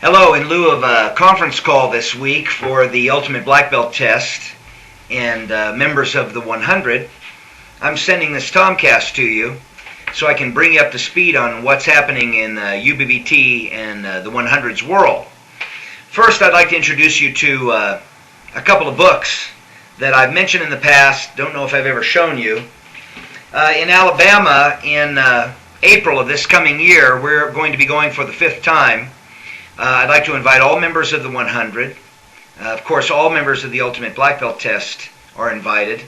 Hello, in lieu of a conference call this week for the Ultimate Black Belt Test and members of the 100, I'm sending this Tomcast to you so I can bring you up to speed on what's happening in UBBT and the 100's world. First, I'd like to introduce you to a couple of books that I've mentioned in the past, don't know if I've ever shown you. In Alabama, in April of this coming year, we're going to be going for the 5th time. I'd like to invite all members of the 100. Of course, all members of the Ultimate Black Belt Test are invited.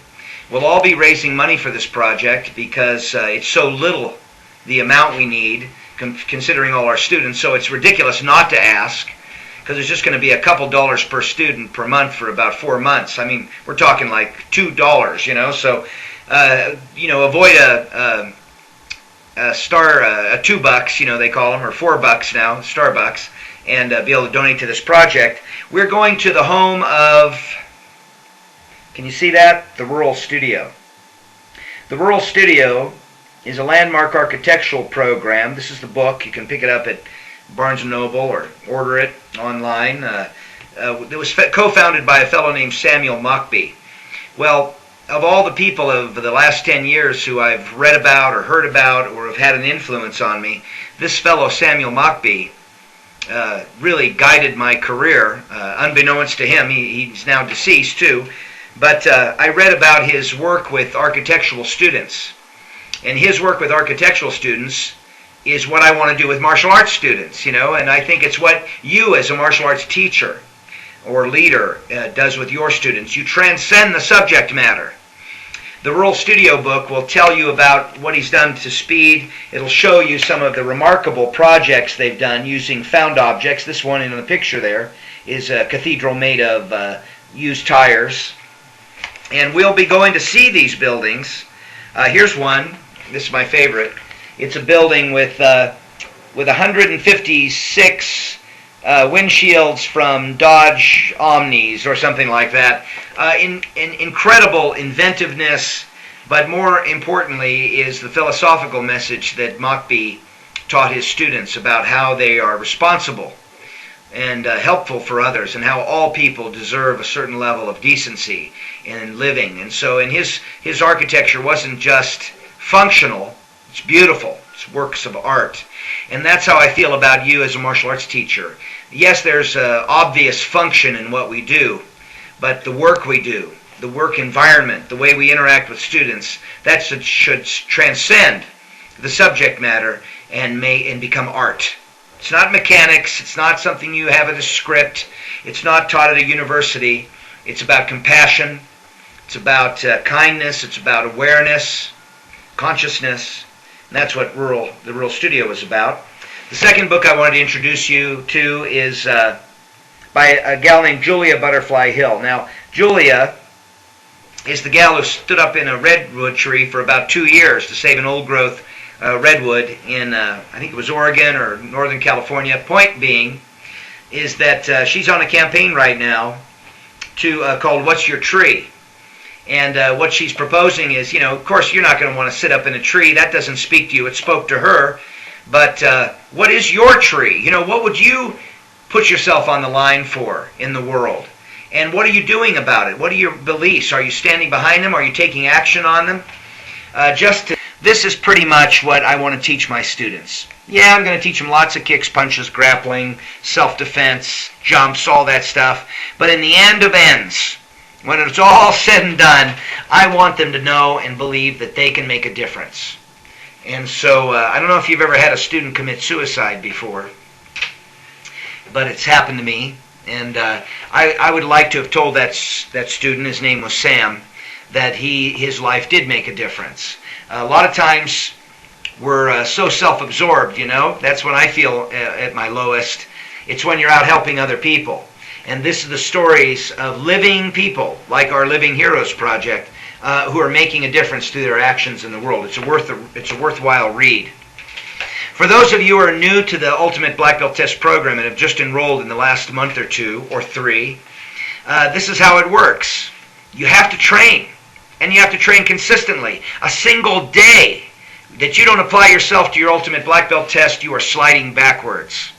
We'll all be raising money for this project because it's so little the amount we need, considering all our students, so it's ridiculous not to ask, because it's just going to be a couple dollars per student per month for about 4 months. I mean, we're talking like $2, so, avoid a $2, they call them, or $4 now, Starbucks, and be able to donate to this project. We're going to the home of, can you see that? The Rural Studio. The Rural Studio is a landmark architectural program. This is the book. You can pick it up at Barnes & Noble or order it online. It was co-founded by a fellow named Samuel Mockbee. Well, of all the people of the last 10 years who I've read about or heard about or have had an influence on me, this fellow Samuel Mockbee really guided my career. Unbeknownst to him, he's now deceased too, but I read about his work with architectural students. And his work with architectural students is what I want to do with martial arts students, and I think it's what you as a martial arts teacher or leader does with your students. You transcend the subject matter. The Rural Studio book will tell you about what he's done to speed. It'll show you some of the remarkable projects they've done using found objects. This one in the picture there is a cathedral made of used tires. And we'll be going to see these buildings. Here's one. This is my favorite. It's a building with 156 windshields from Dodge Omnis or something like that. In incredible inventiveness, but more importantly is the philosophical message that Mockbee taught his students about how they are responsible and helpful for others, and how all people deserve a certain level of decency in living. And so in his architecture wasn't just functional, it's beautiful. It's works of art. And that's how I feel about you as a martial arts teacher. Yes, there's obvious function in what we do, but the work we do, the work environment, the way we interact with students, that should transcend the subject matter and become art. It's not mechanics. It's not something you have at a script. It's not taught at a university. It's about compassion. It's about kindness. It's about awareness, consciousness. And that's what the Rural Studio is about. The second book I wanted to introduce you to is by a gal named Julia Butterfly Hill. Now, Julia is the gal who stood up in a redwood tree for about 2 years to save an old-growth redwood in, I think it was Oregon or Northern California. Point being is that she's on a campaign right now called What's Your Tree? And what she's proposing is, of course, you're not going to want to sit up in a tree. That doesn't speak to you. It spoke to her. But what is your tree? What would you put yourself on the line for in the world? And what are you doing about it? What are your beliefs? Are you standing behind them? Are you taking action on them? This is pretty much what I want to teach my students. Yeah, I'm going to teach them lots of kicks, punches, grappling, self-defense, jumps, all that stuff. But in the end of ends, when it's all said and done, I want them to know and believe that they can make a difference. And so I don't know if you've ever had a student commit suicide before, but it's happened to me. And I would like to have told that student, his name was Sam, that his life did make a difference. A lot of times we're so self-absorbed, That's when I feel at my lowest. It's when you're out helping other people. And this is the stories of living people, like our Living Heroes Project, who are making a difference through their actions in the world. It's a worthwhile read. For those of you who are new to the Ultimate Black Belt Test program and have just enrolled in the last month or 2 or 3, this is how it works. You have to train, and you have to train consistently. A single day that you don't apply yourself to your Ultimate Black Belt Test, you are sliding backwards.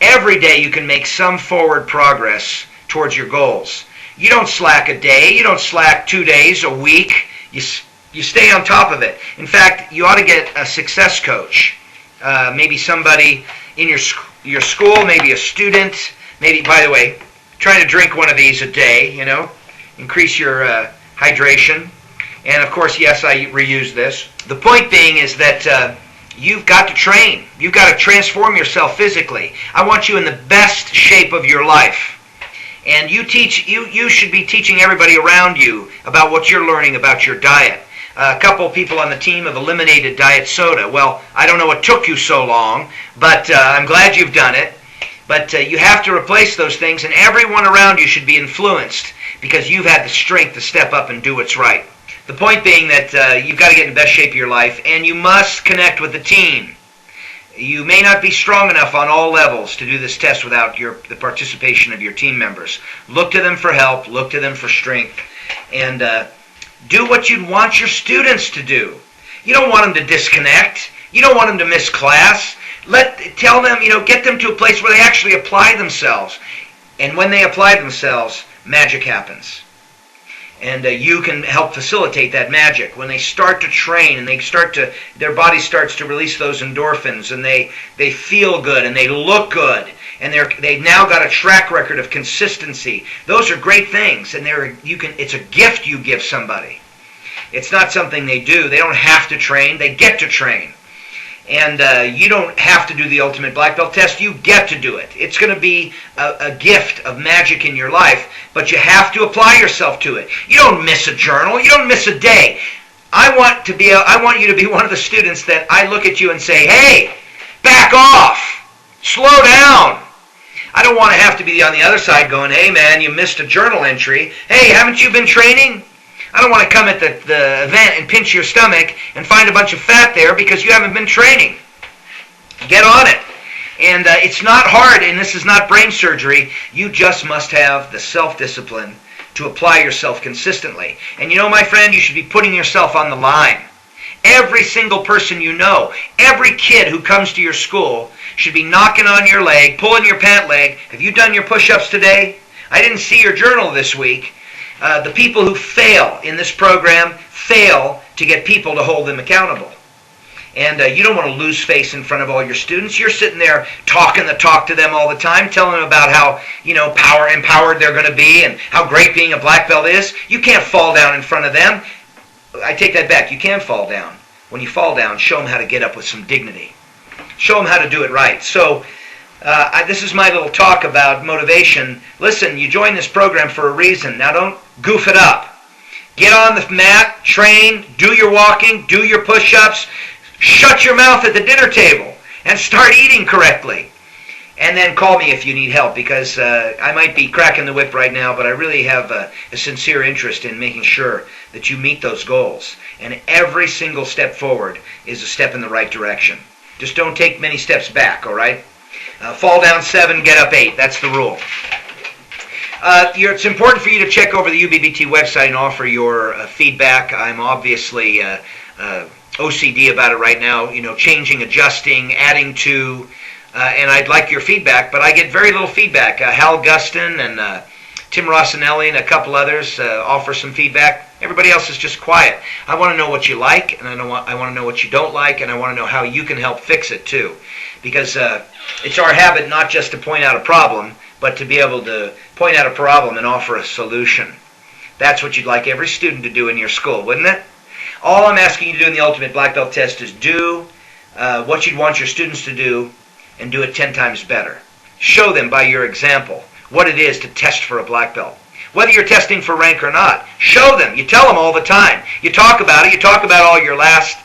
Every day you can make some forward progress towards your goals. You don't slack a day. You don't slack 2 days, a week. You stay on top of it. In fact, you ought to get a success coach. Maybe somebody in your school, maybe a student. Maybe, by the way, trying to drink one of these a day, increase your hydration. And of course, yes, I reuse this. The point being is that you've got to train. You've got to transform yourself physically. I want you in the best shape of your life. And you should be teaching everybody around you about what you're learning about your diet. A couple of people on the team have eliminated diet soda. Well, I don't know what took you so long, but I'm glad you've done it. But you have to replace those things, and everyone around you should be influenced because you've had the strength to step up and do what's right. The point being that you've got to get in the best shape of your life, and you must connect with the team. You may not be strong enough on all levels to do this test without the participation of your team members. Look to them for help. Look to them for strength. And do what you'd want your students to do. You don't want them to disconnect. You don't want them to miss class. Tell them, get them to a place where they actually apply themselves. And when they apply themselves, magic happens. And you can help facilitate that magic. When they start to train and their body starts to release those endorphins, and they feel good and they look good, and they've now got a track record of consistency. Those are great things, and it's a gift you give somebody. It's not something they do. They don't have to train. They get to train. And you don't have to do the ultimate black belt test. You get to do it. It's going to be a gift of magic in your life, but you have to apply yourself to it. You don't miss a journal. You don't miss a day. I want you to be one of the students that I look at you and say, hey, back off. Slow down. I don't want to have to be on the other side going, hey, man, you missed a journal entry. Hey, haven't you been training? I don't want to come at the event and pinch your stomach and find a bunch of fat there because you haven't been training. Get on it. And it's not hard, and this is not brain surgery. You just must have the self-discipline to apply yourself consistently. And my friend, you should be putting yourself on the line. Every single person you know, every kid who comes to your school should be knocking on your leg, pulling your pant leg. Have you done your push-ups today? I didn't see your journal this week. The people who fail in this program fail to get people to hold them accountable. And you don't want to lose face in front of all your students. You're sitting there talking the talk to them all the time, telling them about how, empowered they're going to be and how great being a black belt is. You can't fall down in front of them. I take that back. You can fall down. When you fall down, show them how to get up with some dignity. Show them how to do it right. So this is my little talk about motivation. Listen, you joined this program for a reason. Now don't goof it up. Get on the mat, train, do your walking, do your push-ups, shut your mouth at the dinner table, and start eating correctly. And then call me if you need help, because I might be cracking the whip right now, but I really have a sincere interest in making sure that you meet those goals. And every single step forward is a step in the right direction. Just don't take many steps back, all right? Fall down 7, get up 8. That's the rule. It's important for you to check over the UBBT website and offer your feedback. I'm obviously OCD about it right now, changing, adjusting, adding to, and I'd like your feedback, but I get very little feedback. Hal Guston and Tim Rossinelli and a couple others offer some feedback. Everybody else is just quiet. I want to know what you like, and I want to know what you don't like, and I want to know how you can help fix it too. Because it's our habit not just to point out a problem, but to be able to point out a problem and offer a solution. That's what you'd like every student to do in your school, wouldn't it? All I'm asking you to do in the Ultimate Black Belt Test is do what you'd want your students to do and do it 10 times better. Show them by your example what it is to test for a black belt. Whether you're testing for rank or not, show them. You tell them all the time. You talk about it. You talk about all your last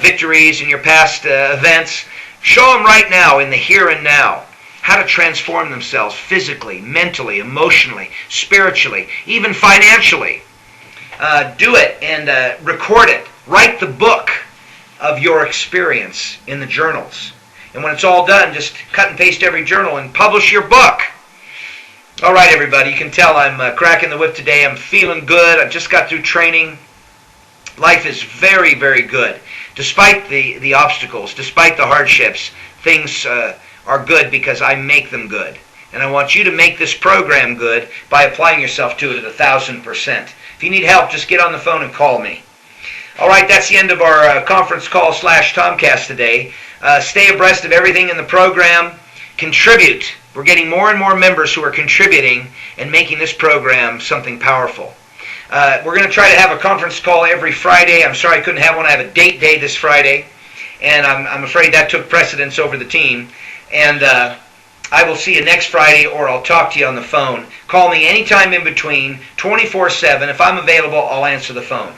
victories and your past events. Show them right now, in the here and now, how to transform themselves physically, mentally, emotionally, spiritually, even financially. Do it and record it. Write the book of your experience in the journals. And when it's all done, just cut and paste every journal and publish your book. All right, everybody, you can tell I'm cracking the whip today. I'm feeling good. I just got through training. Life is very, very good. Despite the obstacles, despite the hardships, things are good because I make them good. And I want you to make this program good by applying yourself to it at 1,000%. If you need help, just get on the phone and call me. All right, that's the end of our conference call / Tomcast today. Stay abreast of everything in the program. Contribute. We're getting more and more members who are contributing and making this program something powerful. We're going to try to have a conference call every Friday. I'm sorry I couldn't have one. I have a date day this Friday, and I'm afraid that took precedence over the team. And I will see you next Friday, or I'll talk to you on the phone. Call me anytime in between, 24/7. If I'm available, I'll answer the phone.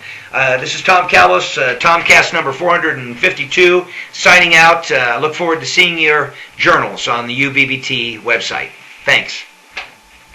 This is Tom Callos, Tomcast number 452, signing out. Look forward to seeing your journals on the UBBT website. Thanks.